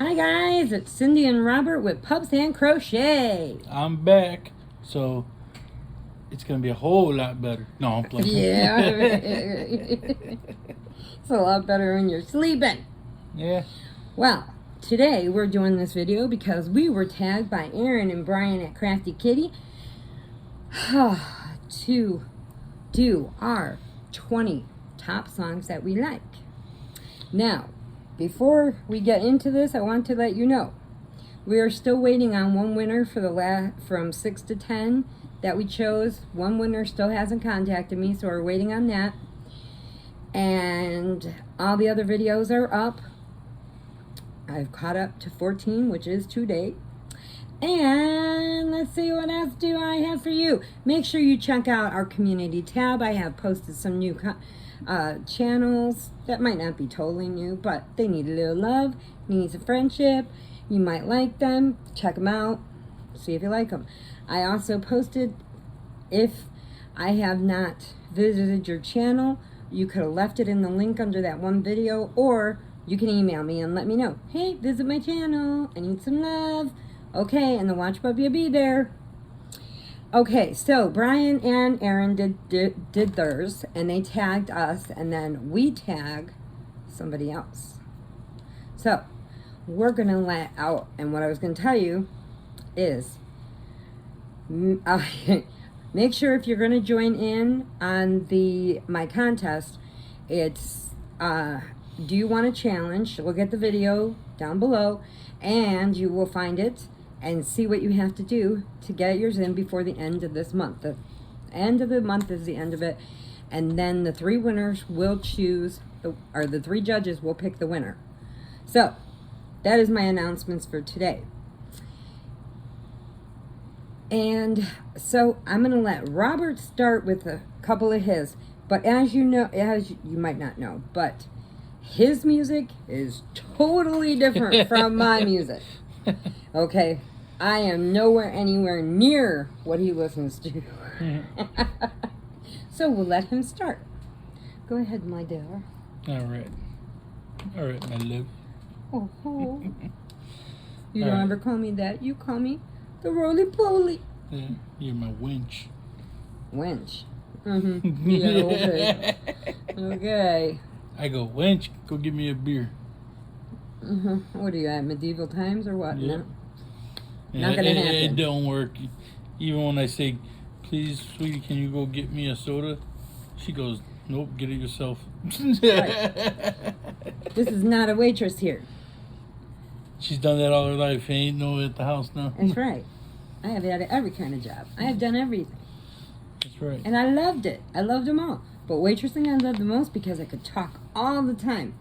Hi guys, it's Cindy and Robert with Pups and Crochet. I'm back, so it's gonna be a whole lot better. No, I'm playing. Yeah, it's a lot better when you're sleeping. Yeah. Well, today we're doing this video because we were tagged by Erin and Brian at Crafty Kitty to do our 20 top songs that we like. Now, before we get into this, I want to let you know we are still waiting on one winner for the from 6 to 10 that we chose. One winner still hasn't contacted me, so we're waiting on that. And all the other videos are up. I've caught up to 14, which is today. And let's see, what else do I have for you? Make sure you check out our community tab. I have posted some new channels that might not be totally new, but they need a little love, needs a friendship. You might like them. Check them out. See if you like them. I also posted, if I have not visited your channel, you could have left it in the link under that one video, or you can email me and let me know, hey, visit my channel, I need some love. Okay, and the watch puppy will be there. Okay, so Brian and Erin did theirs, and they tagged us, and then we tag somebody else. So we're gonna let out, and what I was gonna tell you is, make sure if you're gonna join in on my contest, it's do you want a challenge? Look at the video down below, and you will find it. And see what you have to do to get yours in before the end of this month. The end of the month is the end of it. And then the 3 winners will choose, or the 3 judges will pick the winner. So, that is my announcements for today. And so, I'm going to let Robert start with a couple of his. But as you know, as you might not know, but his music is totally different from my music. Okay, I am nowhere anywhere near what he listens to. So we'll let him start. Go ahead, my dear. All right, my love. Oh. You don't ever call me that. You call me the roly-poly. Yeah, you're my winch. Winch. Mm-hmm. Yeah, okay. Okay. I go, winch, go get me a beer. What are you at, medieval times or what? Yeah. No. Not gonna happen. It don't work. Even when I say, please, sweetie, can you go get me a soda? She goes, nope, get it yourself. Right. This is not a waitress here. She's done that all her life. Ain't no at the house now. That's right. I have had every kind of job. I have done everything. That's right. And I loved it. I loved them all. But waitressing I loved the most because I could talk all the time.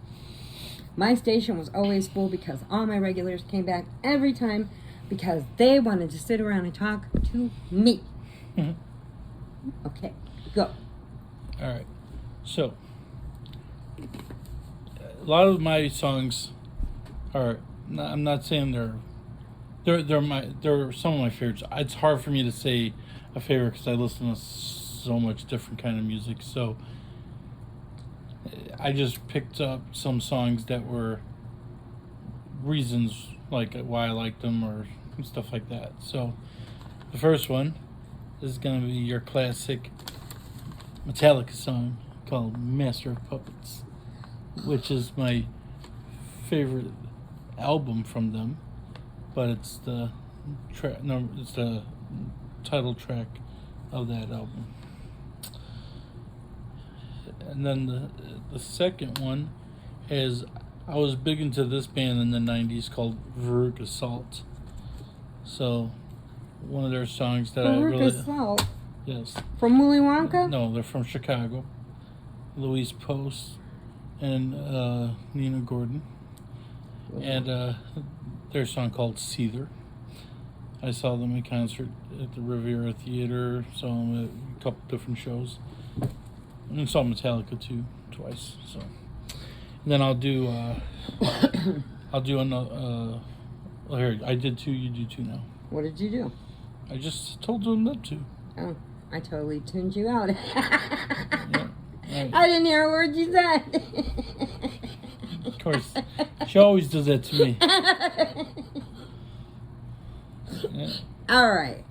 My station was always full because all my regulars came back every time because they wanted to sit around and talk to me. Okay, go. All right. So, a lot of my songs are. I'm not saying they're some of my favorites. It's hard for me to say a favorite because I listen to so much different kind of music. So, I just picked up some songs that were reasons like why I liked them or stuff like that. So the first one is going to be your classic Metallica song called Master of Puppets, which is my favorite album from them, but it's the it's the title track of that album. And then the second one is, I was big into this band in the 90s called Veruca Salt. So one of their songs that Veruca Salt? Yes. From Willy Wonka? No, they're from Chicago. Louise Post and Nina Gordon. And their song called Seether. I saw them in concert at the Riviera Theater, saw them at a couple different shows. And saw Metallica too, twice. So, and then I'll do another. Here, I did 2. You do 2 now. What did you do? I just told them not to. Oh, I totally tuned you out. Yeah, right. I didn't hear a word you said. Of course. She always does that to me. Yeah. All right.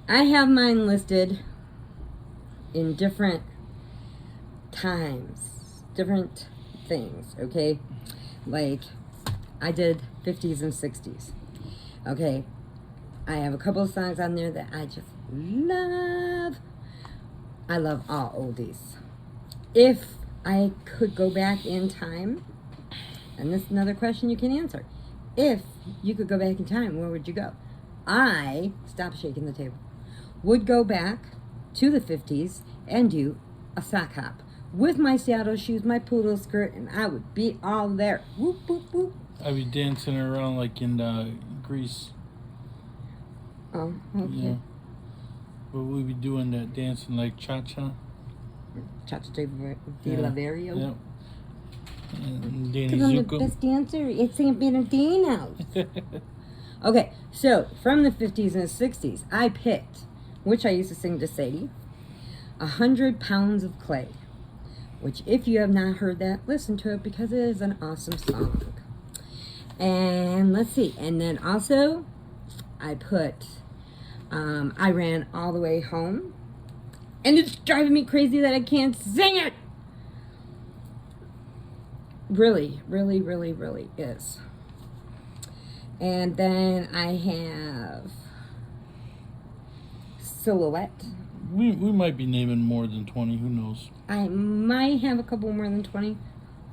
I have mine listed in different times, different things, okay? Like, I did 50s and 60s, okay? I have a couple of songs on there that I just love. I love all oldies. If I could go back in time, and this is another question you can answer. If you could go back in time, where would you go? Stop shaking the table, would go back to the 50s and do a sock hop with my saddle shoes, my poodle skirt, and I would be all there. Whoop, whoop, whoop. I'd be dancing around like in Greece. Oh, okay. Yeah. But we'd be doing that dancing like cha-cha. Chacha de Laverio. Yep. And Danny Because I'm the Zuko. best dancer. It's St. Bernardino's. Okay, so from the 50s and 60s, I picked, which I used to sing to Sadie, 100 Pounds of Clay. Which, if you have not heard that, listen to it because it is an awesome song. And let's see. And then also, I put, I Ran All the Way Home. And it's driving me crazy that I can't sing it. Really, really, really, really is. And then I have Silhouette. We might be naming more than 20. Who knows? I might have a couple more than 20,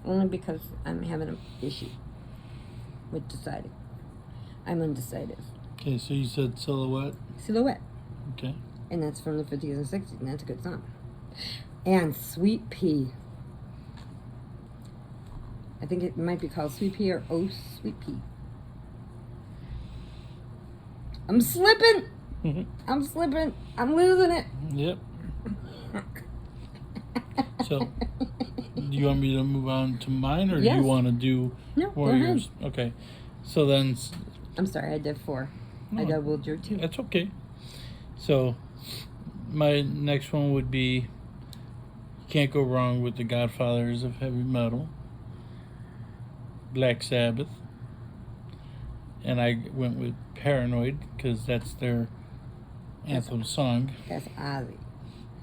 only because I'm having an issue with deciding. I'm undecided. Okay, so you said Silhouette. Silhouette. Okay. And that's from the 50s and 60s, and that's a good song. And Sweet Pea. I think it might be called Sweet Pea or Oh Sweet Pea. I'm slipping! I'm slipping. I'm losing it. Yep. So, do you want me to move on to mine, or do Yes. you want to do No, more go of ahead. yours? Okay. So then, I'm sorry, I did 4. I No. doubled your 2. that's okay. So, my next one would be, can't go wrong with the Godfathers of heavy metal, Black Sabbath, and I went with Paranoid because that's their anthem song. That's Ozzy.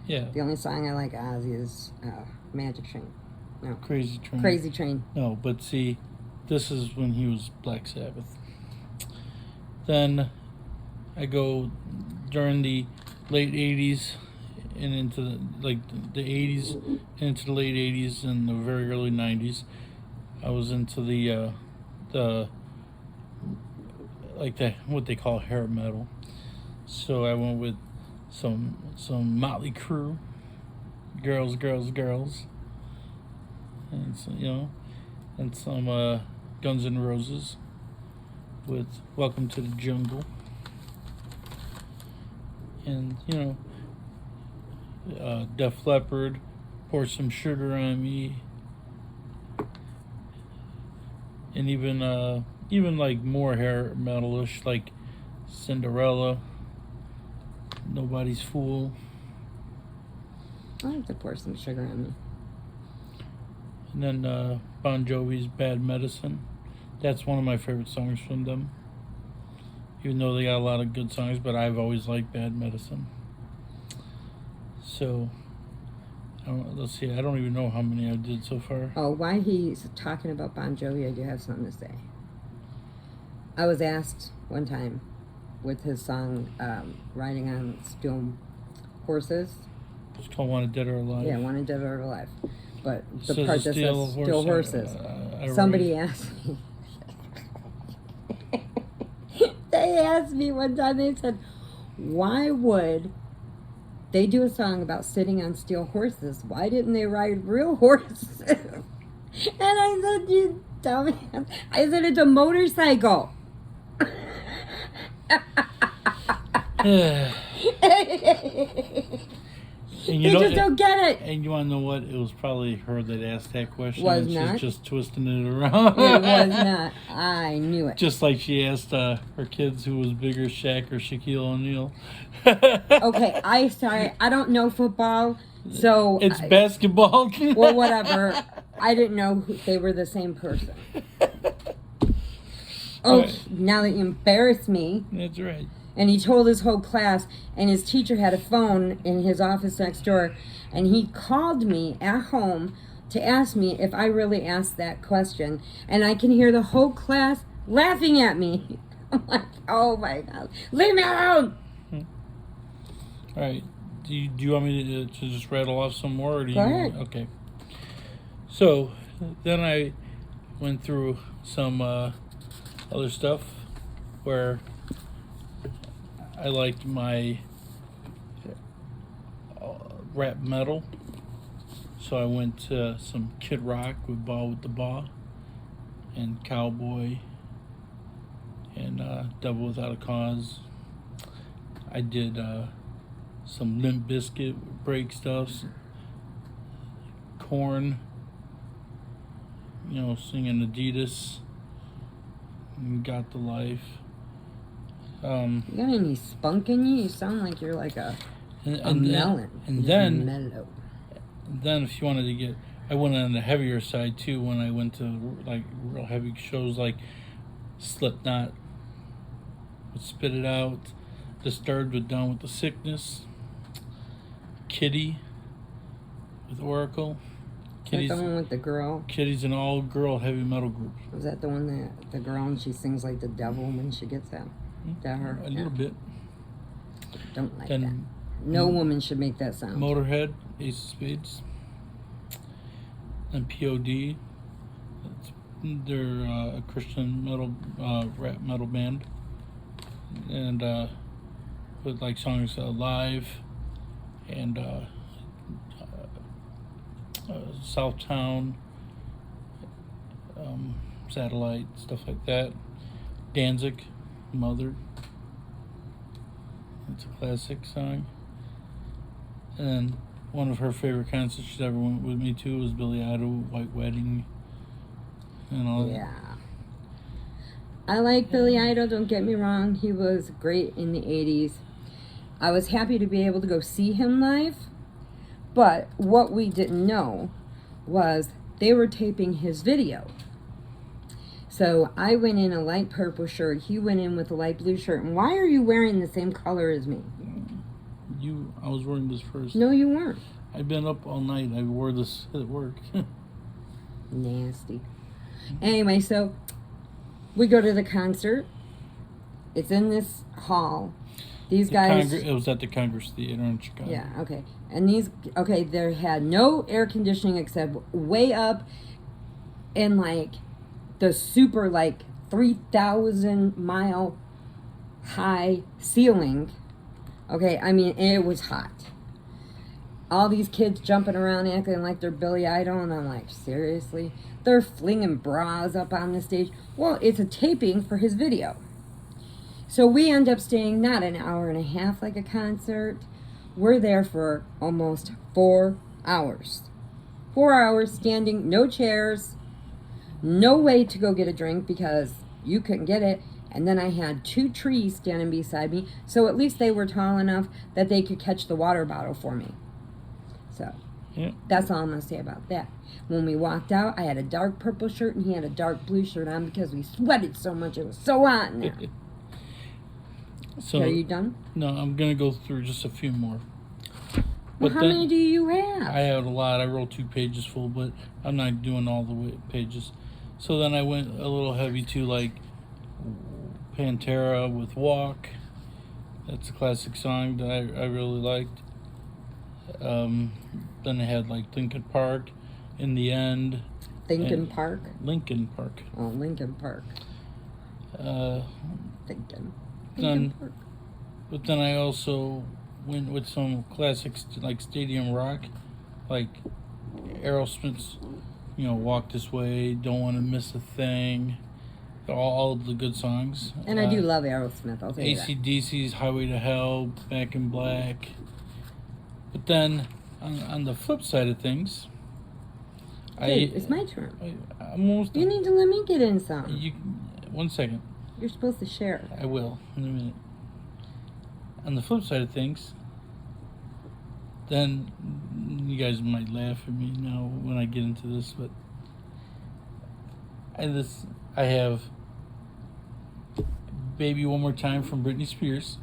Yeah, The only song I like Ozzy is Magic Train. No. Crazy Train. Crazy Train. No, but see, this is when he was Black Sabbath. Then I go during the late 80s and into the 80s and into the late 80s and the very early 90s. I was into the what they call hair metal. So I went with some Motley Crue, Girls, and some, and some Guns N' Roses with Welcome to the Jungle, and Def Leppard, Pour Some Sugar on Me, and even like more hair metalish like Cinderella, Nobody's Fool. I like to Pour Some Sugar on Me. And then Bon Jovi's Bad Medicine. That's one of my favorite songs from them. Even though they got a lot of good songs, but I've always liked Bad Medicine. So, let's see, I don't even know how many I did so far. Oh, while he's talking about Bon Jovi, I do have something to say. I was asked one time with his song Riding on Steel Horses. It's called Wanted Dead or Alive. Yeah, Wanted Dead or Alive. But the Says part a that steel says horse, Steel Horses. I Somebody wrote- asked me. They asked me one time, they said, why would they do a song about sitting on steel horses? Why didn't they ride real horses? And I said, you dumbass. I said, it's a motorcycle. And You just don't get it. And you want to know what? It was probably her that asked that question. Was and not. She's just twisting it around. It was not. I knew it. Just like she asked her kids who was bigger, Shaq or Shaquille O'Neal. Okay, I don't know football, so It's basketball. well, whatever. I didn't know they were the same person. Oh, Right. now that you embarrassed me. That's right. And he told his whole class, and his teacher had a phone in his office next door, and he called me at home to ask me if I really asked that question. And I can hear the whole class laughing at me. I'm like, oh my God, leave me alone! All right. Do you want me to just rattle off some more? Or do Go you, ahead. Okay. So then I went through some other stuff where I liked my rap metal. So I went to some Kid Rock with Ball with the Ball and Cowboy and Devil Without a Cause. I did some Limp Bizkit break stuffs, Korn, singing Adidas, and Got the Life. You got any spunk in you? You sound like you're like a melon. And You're then, mellow. then if you wanted to get, I went on the heavier side too when I went to like real heavy shows like Slipknot with Spit It Out, Disturbed with Down with the Sickness, Kitty with Oracle. Is that the one with the girl? Kitty's an all-girl heavy metal group. Was that the one that the girl and she sings like the devil when she gets out? Is that her? A little bit. Don't like Then that. No woman should make that sound. Motorhead, Ace of Spades. And POD. They're a Christian metal, rap metal band. And with like songs Live and Southtown, Satellite, stuff like that. Danzig, Mother. It's a classic song. And then one of her favorite concerts she's ever went with me to was Billy Idol, White Wedding, and all that. Yeah. I like Billy Idol, don't get me wrong. He was great in the 80s. I was happy to be able to go see him live. But what we didn't know was they were taping his video. So I went in a light purple shirt. He went in with a light blue shirt. And why are you wearing the same color as me? I was wearing this first. No, you weren't. I've been up all night. I wore this at work. Nasty. Anyway, so we go to the concert. It's in this hall. These guys... It was at the Congress Theater in Chicago. Yeah, okay. And they had no air conditioning except way up in like the super like 3,000 mile high ceiling. Okay, I mean, it was hot. All these kids jumping around acting like they're Billy Idol, and I'm like, seriously? They're flinging bras up on the stage. Well, it's a taping for his video. So we end up staying not an hour and a half like a concert. We're there for almost 4 hours. 4 hours standing, no chairs, no way to go get a drink because you couldn't get it. And then I had 2 trees standing beside me, so at least they were tall enough that they could catch the water bottle for me. So Yeah. that's all I'm going to say about that. When we walked out, I had a dark purple shirt and he had a dark blue shirt on because we sweated so much. It was so hot in there. So Are you done? No, I'm gonna go through just a few more. Well, how many do you have? I had a lot. I wrote 2 pages full, but I'm not doing all the pages. So then I went a little heavy to like Pantera with Walk. That's a classic song that I really liked. Then I had like Linkin Park, In the End. Lincoln Park? Linkin Park. Oh, Lincoln Park. Lincoln Park. But then I also went with some classics like Stadium Rock, like Aerosmith's, Walk This Way, Don't Want to Miss a Thing, all of the good songs. And I do love Aerosmith, I'll tell you that. AC/DC's Highway to Hell, Back in Black. But then on the flip side of things, Dude, it's my turn. I'm almost You done. need to let me get in some. 1 second. You're supposed to share. I will in a minute. On the flip side of things, then you guys might laugh at me now when I get into this, but I have Baby One More Time from Britney Spears.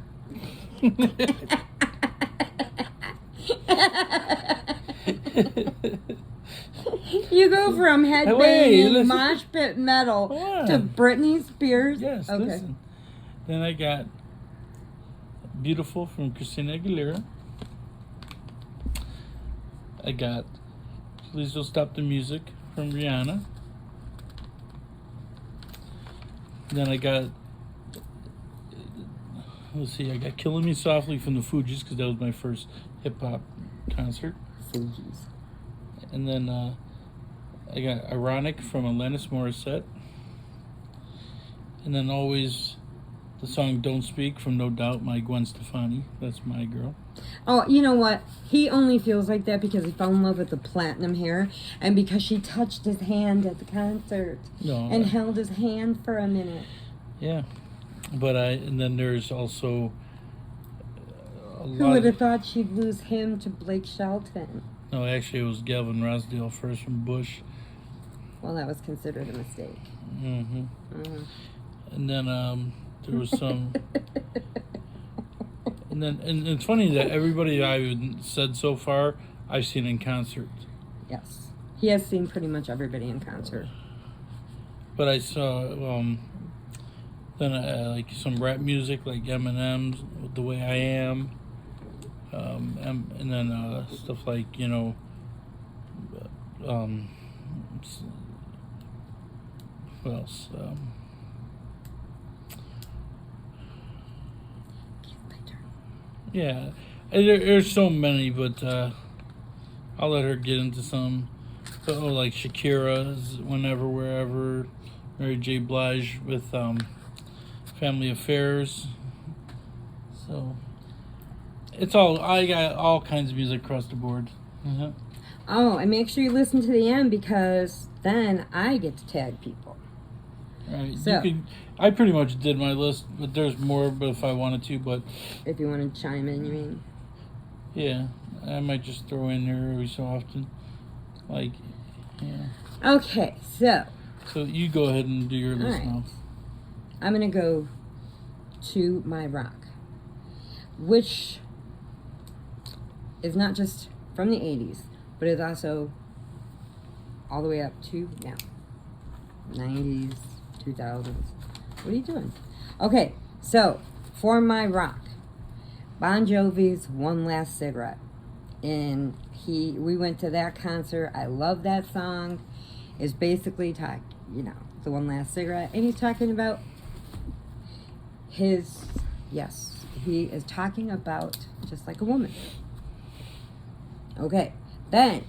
You go from Wait, headbanging listen. mosh pit metal Hold to on. Britney Spears. Yes, Okay. listen. Then I got Beautiful from Christina Aguilera. I got Please Don't Stop the Music from Rihanna. Then I got, let's see, I got Killing Me Softly from the Fugees because that was my first hip hop concert. Fugees. And then I got Ironic from Alanis Morissette. And then always the song Don't Speak from No Doubt, my Gwen Stefani. That's my girl. Oh, you know what? He only feels like that because he fell in love with the platinum hair and because she touched his hand at the concert No, and held his hand for a minute. yeah. But and then there's also Who would have thought she'd lose him to Blake Shelton? No, actually it was Gavin Rossdale first from Bush. Well, that was considered a mistake. Mm-hmm. Mm-hmm. And then there was some... And it's funny that everybody I've said so far, I've seen in concert. Yes. He has seen pretty much everybody in concert. But I saw then like some rap music like Eminem's The Way I Am, and then stuff like what else? Yeah, there's so many, but I'll let her get into some. So, like Shakira's Whenever, Wherever, Mary J. Blige with Family Affairs. So it's all, I got all kinds of music across the board. Uh-huh. Oh, and make sure you listen to the end because then I get to tag people. Right. So, I pretty much did my list, but there's more. But if I wanted to, but if you want to chime in, you mean? yeah, I might just throw in there every so often. Like, yeah. Okay, so You go ahead and do your list right. now. I'm going to go to my rock, which is not just from the 80s, but is also all the way up to now. 90s, 2000s. What are you doing? Okay, so for my rock, Bon Jovi's One Last Cigarette. And we went to that concert. I love that song. It's basically the One Last Cigarette. And he's talking about he is talking about Just Like a Woman. Okay, then,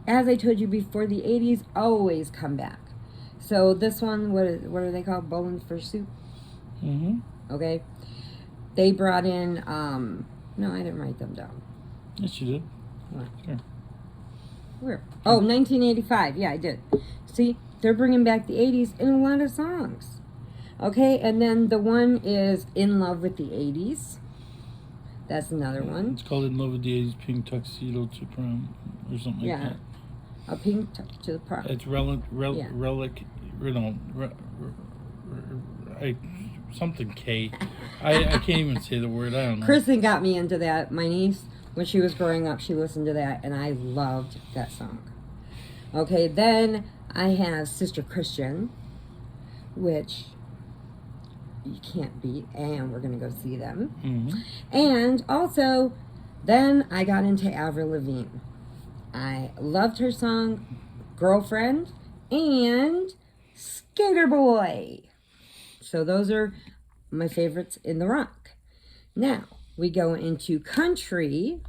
as I told you before, the 80s always come back. So this one, what are they called? Bowling for Soup? Mm-hmm. Okay. They brought in, no, I didn't write them down. Yes, you did. What? Sure. Where? Oh, 1985. Yeah, I did. See, they're bringing back the 80s in a lot of songs. Okay, and then the one is In Love with the 80s. That's another one. It's called In Love with the 80s, Pink Tuxedo to Prom, or something like that. A Pink to the Prom. It's something K. I can't even say the word. I don't know. Kristen got me into that. My niece, when she was growing up, she listened to that, and I loved that song. Okay, then I have Sister Christian, which you can't beat, and we're going to go see them. Mm-hmm. And also, then I got into Avril Lavigne. I loved her song, Girlfriend, and Skater Boy. So those are my favorites in the rock. Now, we go into country.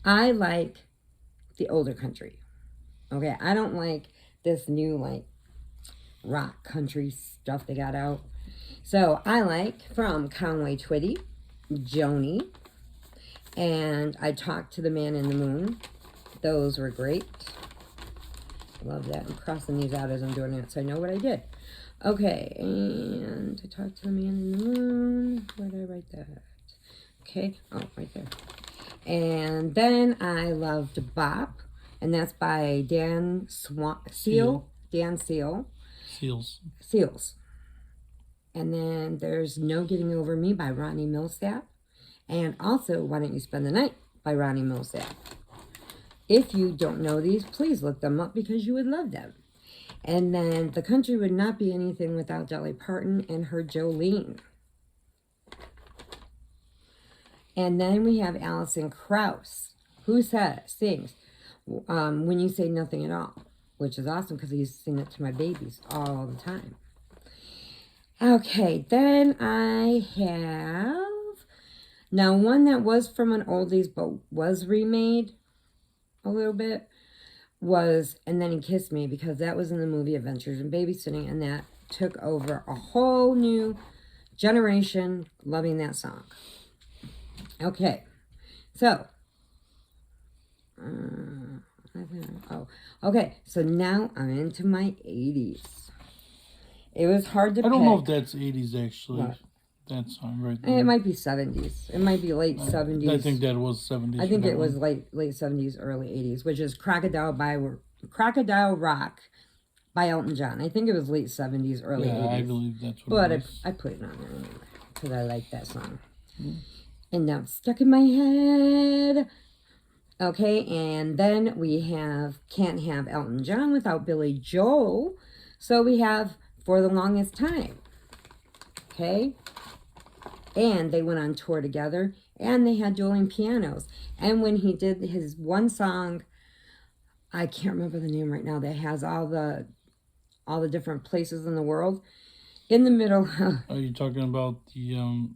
I like the older country. Okay, I don't like this new, rock country stuff they got out. So, I like from Conway Twitty, Joni, and I Talked to the Man in the Moon. Those were great. Love that. I'm crossing these out as I'm doing it so I know what I did. Okay, and I Talked to the Man in the Moon. Where did I write that? Okay, oh, right there. And then I loved Bop, And that's by Dan Seal. Dan Seal. Seals. And then there's No Getting Over Me by Ronnie Millsap. And also, Why Don't You Spend the Night by Ronnie Millsap. If you don't know these, please look them up because you would love them. And then The Country Would Not Be Anything Without Dolly Parton and her Jolene. And then we have Alison Krauss, who sings When You Say Nothing at All, which is awesome because he sing it to my babies all the time. Okay, then I have, now one that was from an oldies but was remade a little bit was And Then He Kissed Me, because that was in the movie Adventures in Babysitting, and that took over a whole new generation loving that song. Okay, so, okay, so now I'm into my 80s. It was hard to pick. I don't know if that's 80s actually. What? That song right there. It might be 70s. It might be late 70s. I think that was 70s. I think it was late 70s, early 80s, which is Crocodile Rock by Elton John. I think it was late 70s, early 80s. I believe that's what it was. But I put it on there anyway because I like that song. And now it's stuck in my head. Okay, and then we have Can't Have Elton John Without Billy Joel. So we have For the Longest Time. Okay? And they went on tour together, and they had dueling pianos. And when he did his one song, I can't remember the name right now, that has all the different places in the world. In the middle. Are you talking about the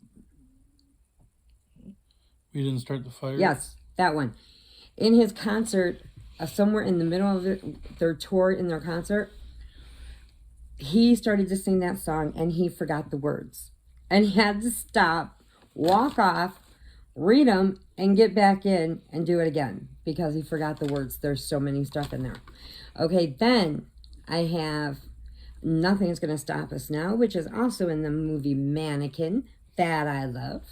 We Didn't Start the Fire? Yes, that one. In his concert, somewhere in the middle of their tour, in their concert, he started to sing that song, and he forgot the words. And he had to stop, walk off, read them, and get back in and do it again because he forgot the words. There's so many stuff in there. Okay, then I have Nothing's Gonna Stop Us Now, which is also in the movie Mannequin, that I love.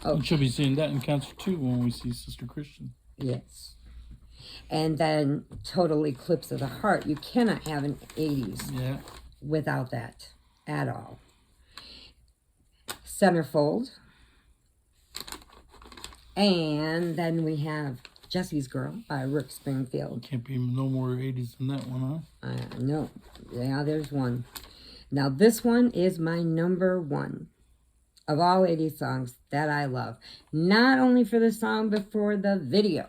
Oh, we should be seeing that in concert too when we see Sister Christian. Yes. And then Total Eclipse of the Heart. You cannot have an 80s without that at all. Centerfold. And then we have Jesse's Girl by Rick Springfield. Can't be no more 80s than that one, huh? No. Yeah, there's one. Now, this one is my number one of all 80s songs that I love. Not only for the song, but for the video.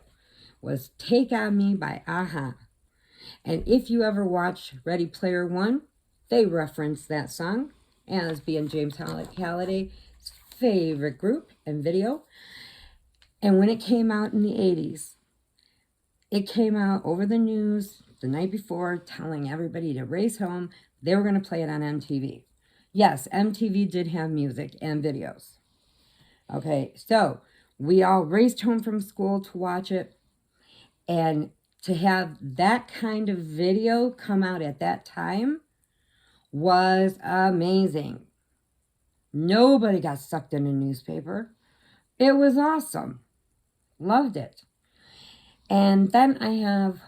Was Take On Me by a-ha. And if you ever watch Ready Player One, they reference that song as being James Halliday's favorite group and video. And when it came out in the 80s, it came out over the news the night before telling everybody to race home. They were going to play it on MTV. Yes, MTV did have music and videos. Okay, so we all raced home from school to watch it. And to have that kind of video come out at that time was amazing. Nobody got sucked in a newspaper. It was awesome. Loved it. And then I have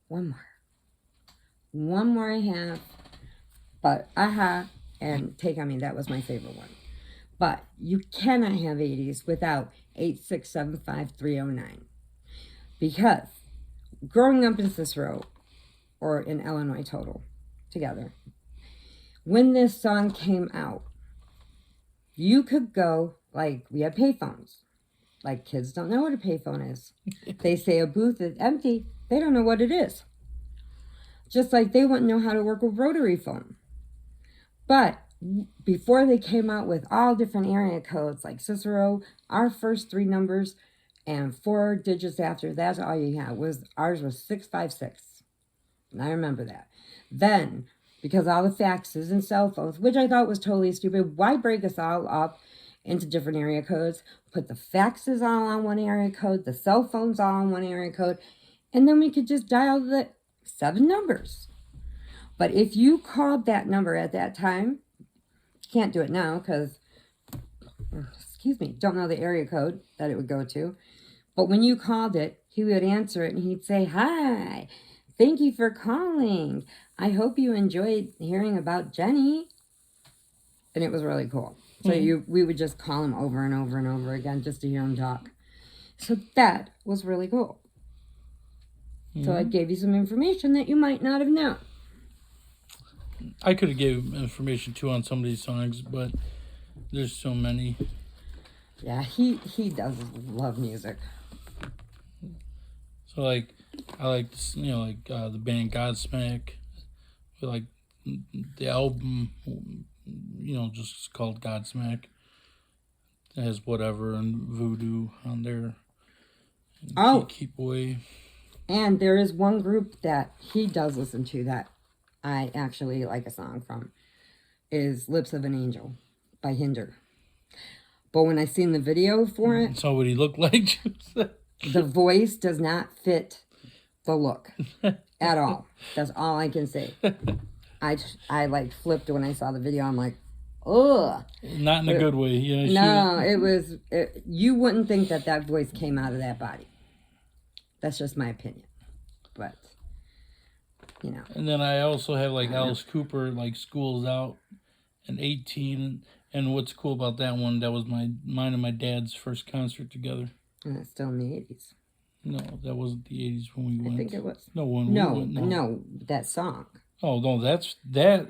one more. One more I have. But a-ha and Take On Me, that was my favorite one. But you cannot have 80s without 8675309. Because growing up in Cicero, or in Illinois total, together, when this song came out, you could go, like, we had payphones. Like, kids don't know what a payphone is. They say a booth is empty. They don't know what it is. Just like they wouldn't know how to work a rotary phone. But before they came out with all different area codes, like Cicero, our first 3 numbers and 4 digits after, that's all you had. Ours was 656. And I remember that. Then, because all the faxes and cell phones, which I thought was totally stupid, why break us all up into different area codes? Put the faxes all on one area code, the cell phones all on one area code, and then we could just dial the 7 numbers. But if you called that number at that time, you can't do it now because, don't know the area code that it would go to. But when you called it, he would answer it and he'd say, "Hi, thank you for calling. I hope you enjoyed hearing about Jenny." And it was really cool. So we would just call him over and over and over again just to hear him talk. So that was really cool. So I gave you some information that you might not have known. I could have gave information too on some of these songs, but there's so many. Yeah, he does love music. So like, I like the band Godsmack. I like the album, just called Godsmack. It has Whatever and Voodoo on there. And Keep Away. And there is one group that he does listen to that I actually like a song from. Is Lips of an Angel by Hinder. But when I seen the video for it, saw what he looked like. the voice does not fit the look at all. That's all I can say. I like flipped when I saw the video. I'm like, ugh. Not in a good way. No, it was. You wouldn't think that voice came out of that body. That's just my opinion. But, And then I also have like Alice Cooper, like School's Out, and 18. And what's cool about that one, that was mine and my dad's first concert together. And it's still in the 80s. No, that wasn't the 80s when we went. I think it was. No, we went. No, that song. Oh, no, that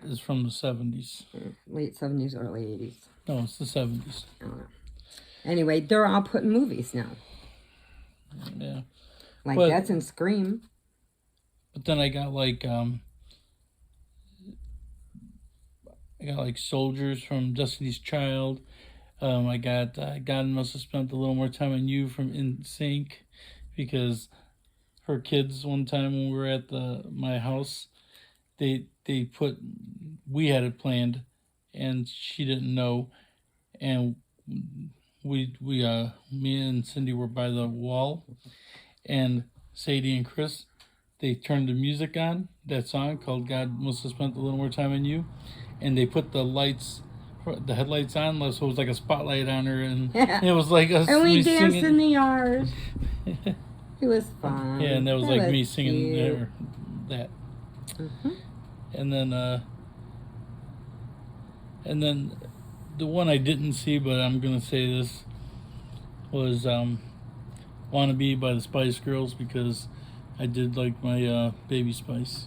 is from the 70s. Late 70s, early 80s. No, it's the 70s. I don't know. Anyway, they're all put in movies now. Yeah. That's in Scream. But then I got like Soldiers from Destiny's Child. I got God Must Have Spent a Little More Time on You from NSYNC, because her kids one time when we were at my house, we had it planned, and she didn't know, and me and Cindy were by the wall, and Sadie and Chris, they turned the music on, that song called God Must Have Spent a Little More Time on You, and they put the headlights on, so it was like a spotlight on her, and it was like us. And we danced singing in the yard. It was fun. Yeah, and that was like me singing that. Mm-hmm. And then the one I didn't see, but I'm gonna say this, was "Wanna Be" by the Spice Girls, because I did like my Baby Spice.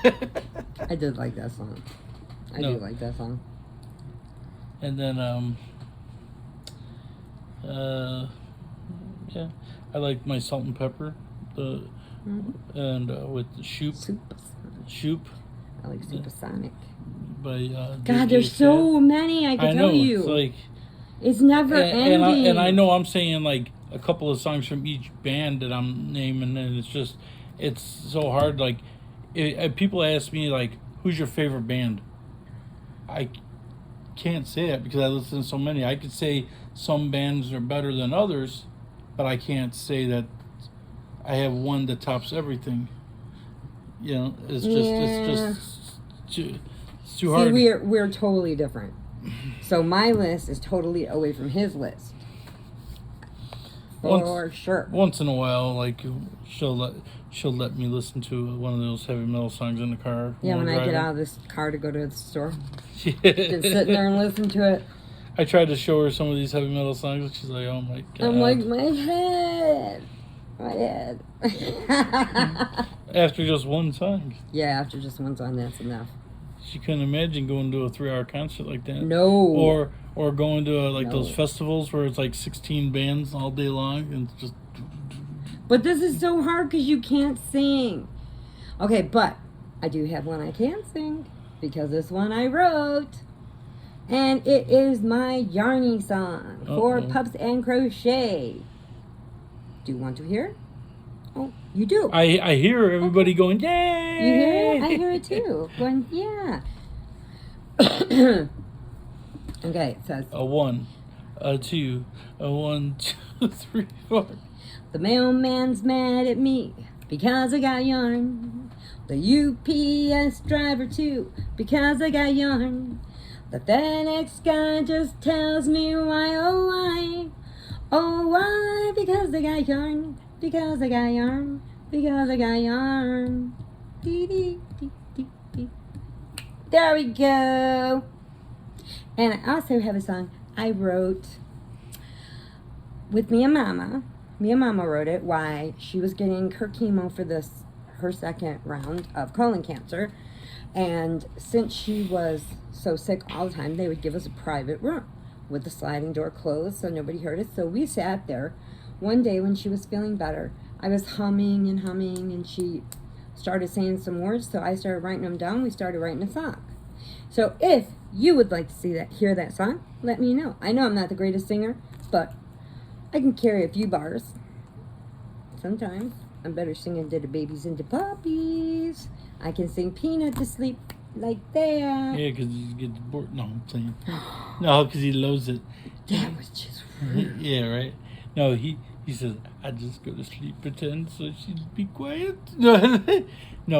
I did like that song. I do like that song. And then I like my Salt and Pepper, and with the Shoop. I like Supersonic. By God, there's so many I could tell you. It's like, it's never ending. And I know I'm saying like a couple of songs from each band that I'm naming, and it's so hard. Like, people ask me like, who's your favorite band? I can't say that because I listen to so many. I could say some bands are better than others, but I can't say that I have one that tops everything. It's too hard. See, we're totally different. So my list is totally away from his list. For sure. Once in a while, like she'll let me listen to one of those heavy metal songs in the car. Yeah, when I get out of this car to go to the store. Just sitting there and listen to it. I tried to show her some of these heavy metal songs, and she's like, "Oh my god!" I'm like, my head. After just one song. Yeah, after just one song, that's enough. She couldn't imagine going to a 3-hour concert like that. No. Or going to those festivals where it's like 16 bands all day long and just. But this is so hard because you can't sing. Okay, but I do have one I can sing because this one I wrote. And it is my yarning song for Pups and Crochet. Do you want to hear it? Oh, you do. I hear everybody going, yay! You hear it? I hear it too. Going, yeah. Okay, it says. A 1, a 2, a 1, 2, 3, 4. The mailman's mad at me because I got yarn. The UPS driver too because I got yarn. The FedEx guy just tells me why, oh why, because they got yarn. Because I got yarn. Because I got yarn. Dee, dee, dee, dee, dee. There we go. And I also have a song I wrote with me and Mama. Me and Mama wrote it while she was getting her chemo for her second round of colon cancer. And since she was so sick all the time, they would give us a private room with the sliding door closed so nobody heard us. So we sat there. One day when she was feeling better, I was humming, and she started saying some words, so I started writing them down. We started writing a song. So if you would like to hear that song, let me know. I know I'm not the greatest singer, but I can carry a few bars. Sometimes I'm better singing to the babies and the puppies. I can sing Peanut to sleep like that. Yeah, because he gets bored. No, I'm playing. No, because he loves it. That was just rude. Yeah, right. No, he says, I just go to sleep, pretend so she'd be quiet. No,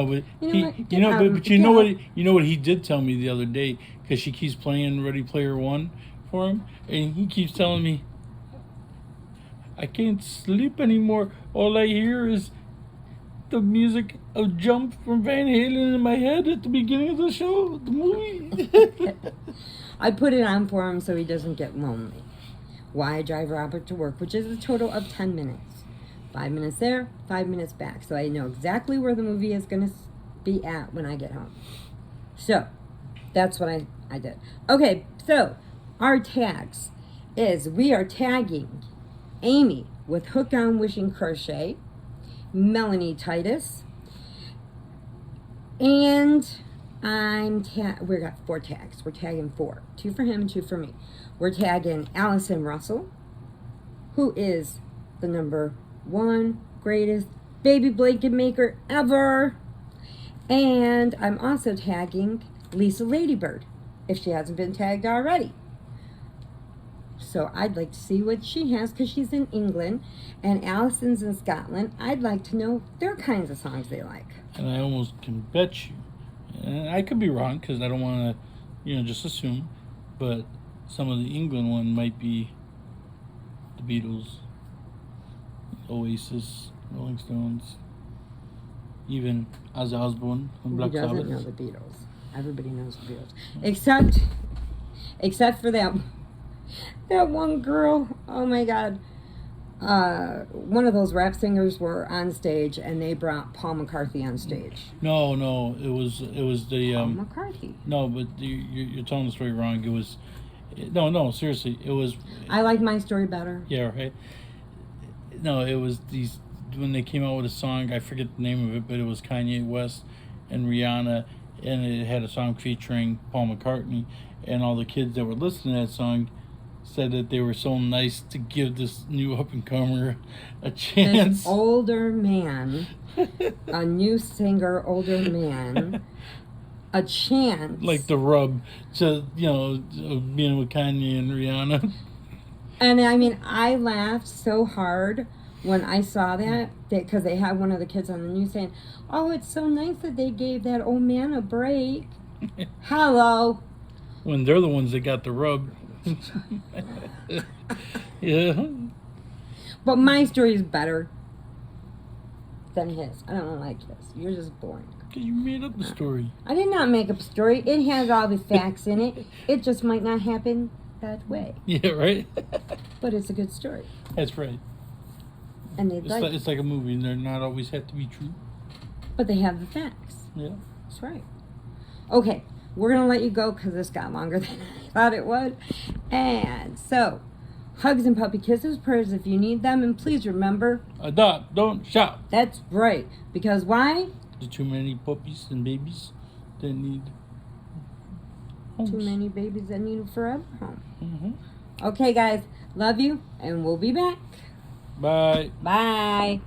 but you know what he did tell me the other day, because she keeps playing Ready Player One for him, and he keeps telling me, I can't sleep anymore. All I hear is the music of Jump from Van Halen in my head at the beginning of the show, the movie. I put it on for him so he doesn't get lonely. Why I drive Robert to work, which is a total of 10 minutes. 5 minutes there, 5 minutes back. So I know exactly where the movie is going to be at when I get home. So, that's what I did. Okay, so our tags is we are tagging Amie with Hook on Wishing Crochet, Melanie Titus, and we got 4 tags. We're tagging 4. 2 for him and 2 for me. We're tagging Allison Russell, who is the #1 greatest baby blanket maker ever. And I'm also tagging Lisa Ladybird, if she hasn't been tagged already. So I'd like to see what she has, because she's in England, and Allison's in Scotland. I'd like to know their kinds of songs they like. And I almost can bet you, and I could be wrong because I don't want to, just assume, but some of the England one might be the Beatles, Oasis, Rolling Stones, even Ozzy Osbourne and Black Sabbath. Who doesn't know the Beatles? Everybody knows the Beatles, except for that one girl. Oh my God. One of those rap singers were on stage, and they brought Paul McCartney on stage. No, it was the Paul McCartney. No, but you're telling the story wrong. It was no, seriously, it was. I like my story better. Yeah, right. No, it was these when they came out with a song. I forget the name of it, but it was Kanye West and Rihanna, and it had a song featuring Paul McCartney, and all the kids that were listening to that song said that they were so nice to give this new up-and-comer a chance. This older man, a new singer, older man, a chance. Like the rub to, being with Kanye and Rihanna. And I mean, I laughed so hard when I saw that because they had one of the kids on the news saying, oh, it's so nice that they gave that old man a break. Hello. When they're the ones that got the rub. Yeah. But my story is better than his. I don't like his. Yours is boring. Because you made up the story. I did not make up a story. It has all the facts in it. It just might not happen that way. Yeah, right? But it's a good story. That's right. And it's like a movie, and they're not always have to be true. But they have the facts. Yeah. That's right. Okay, we're going to let you go because this got longer than I thought it would. And so, hugs and puppy kisses, prayers if you need them. And please remember, adopt, don't shop. That's right. Because why? There's too many puppies and babies that need homes. Too many babies that need a forever home. Mm-hmm. Okay, guys. Love you. And we'll be back. Bye. Bye.